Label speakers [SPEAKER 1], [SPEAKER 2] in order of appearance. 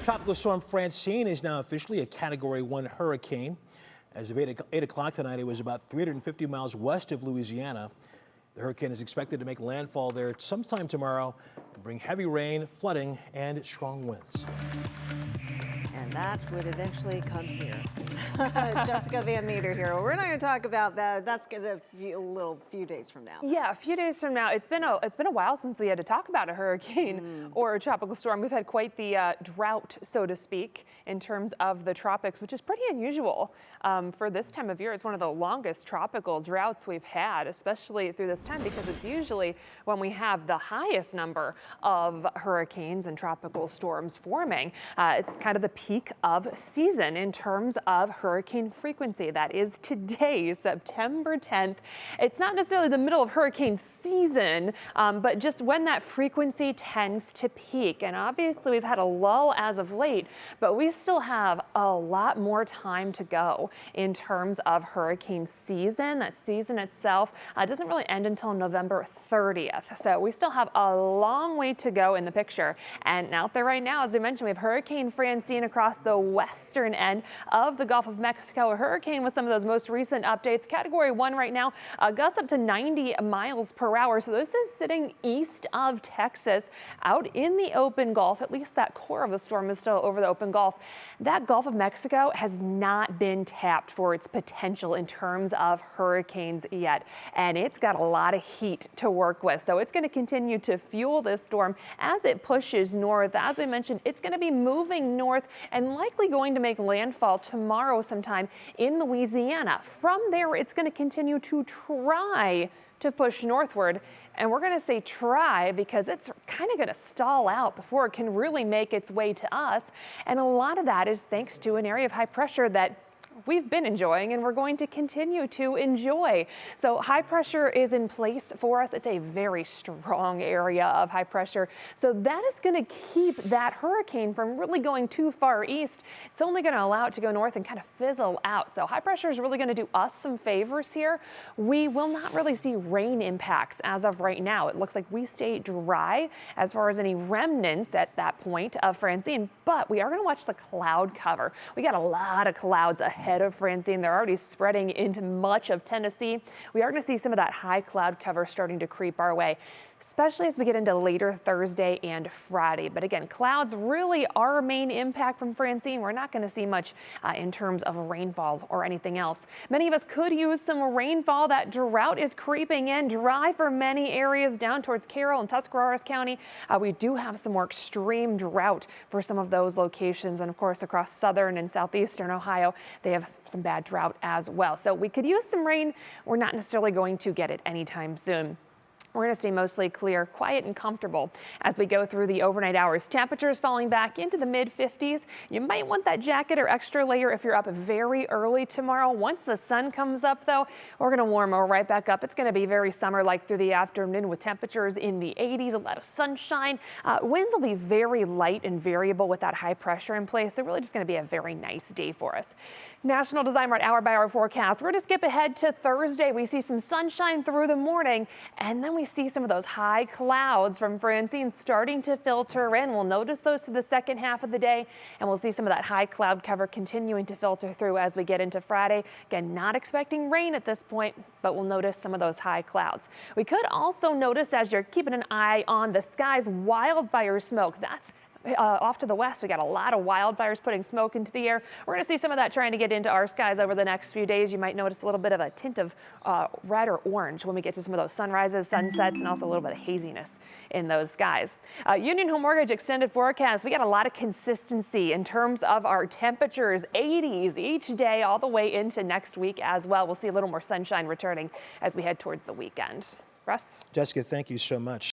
[SPEAKER 1] Tropical storm Francine is now officially a Category 1 hurricane. As of 8 o'clock tonight, it was about 350 miles west of Louisiana. The hurricane is expected to make landfall there sometime tomorrow and bring heavy rain, flooding, and strong winds.
[SPEAKER 2] And that would eventually come here. Jessica Van Meter here. We're not going to talk about that. That's going to be a few days from now.
[SPEAKER 3] Yeah, a few days from now. It's been a while since we had to talk about a hurricane or a tropical storm. We've had quite the drought, so to speak, in terms of the tropics, which is pretty unusual for this time of year. It's one of the longest tropical droughts we've had, especially through this time, because it's usually when we have the highest number of hurricanes and tropical storms forming. It's kind of the peak of season in terms of hurricane frequency. That is today, September 10th. It's not necessarily the middle of hurricane season, but just when that frequency tends to peak. And obviously we've had a lull as of late, but we still have a lot more time to go in terms of hurricane season. That season itself doesn't really end until November 30th. So we still have a long way to go in the picture. And out there right now, as I mentioned, we have Hurricane Francine across the western end of the Gulf of Mexico. A hurricane with some of those most recent updates. Category 1 right now, gusts up to 90 miles per hour. So this is sitting east of Texas, out in the open Gulf. At least that core of the storm is still over the open Gulf. That Gulf of Mexico has not been tapped for its potential in terms of hurricanes yet. And it's got a lot of heat to work with. So it's going to continue to fuel this storm as it pushes north. As I mentioned, it's going to be moving north and likely going to make landfall tomorrow sometime in Louisiana. From there, it's going to continue to try to push northward. And we're going to say try because it's kind of going to stall out before it can really make its way to us. And a lot of that is thanks to an area of high pressure that we've been enjoying and we're going to continue to enjoy. So high pressure is in place for us. It's a very strong area of high pressure. So that is going to keep that hurricane from really going too far east. It's only going to allow it to go north and kind of fizzle out. So high pressure is really going to do us some favors here. We will not really see rain impacts as of right now. It looks like we stay dry as far as any remnants at that point of Francine, but we are going to watch the cloud cover. We got a lot of clouds ahead of Francine. They're already spreading into much of Tennessee. We are going to see some of that high cloud cover starting to creep our way, especially as we get into later Thursday and Friday. But again, clouds really are our main impact from Francine. We're not going to see much in terms of rainfall or anything else. Many of us could use some rainfall. That drought is creeping in, dry for many areas down towards Carroll and Tuscarawas County. We do have some more extreme drought for some of those locations. And of course, across southern and southeastern Ohio, they have some bad drought as well. So we could use some rain. We're not necessarily going to get it anytime soon. We're going to stay mostly clear, quiet, and comfortable as we go through the overnight hours. Temperatures falling back into the mid-50s. You might want that jacket or extra layer if you're up very early tomorrow. Once the sun comes up, though, we're going to warm right back up. It's going to be very summer-like through the afternoon with temperatures in the 80s, a lot of sunshine. Winds will be very light and variable with that high pressure in place. So really just going to be a very nice day for us. National Design Mart hour-by-hour forecast. We're going to skip ahead to Thursday. We see some sunshine through the morning, and then we see some of those high clouds from Francine starting to filter in. We'll notice those to the second half of the day, and we'll see some of that high cloud cover continuing to filter through as we get into Friday. Again, not expecting rain at this point, but we'll notice some of those high clouds. We could also notice, as you're keeping an eye on the skies, wildfire smoke. That's off to the west. We got a lot of wildfires putting smoke into the air. We're going to see some of that trying to get into our skies over the next few days. You might notice a little bit of a tint of red or orange when we get to some of those sunrises, sunsets, and also a little bit of haziness in those skies. Union Home Mortgage extended forecast. We got a lot of consistency in terms of our temperatures, 80s each day all the way into next week as well. We'll see a little more sunshine returning as we head towards the weekend. Russ?
[SPEAKER 1] Jessica, thank you so much.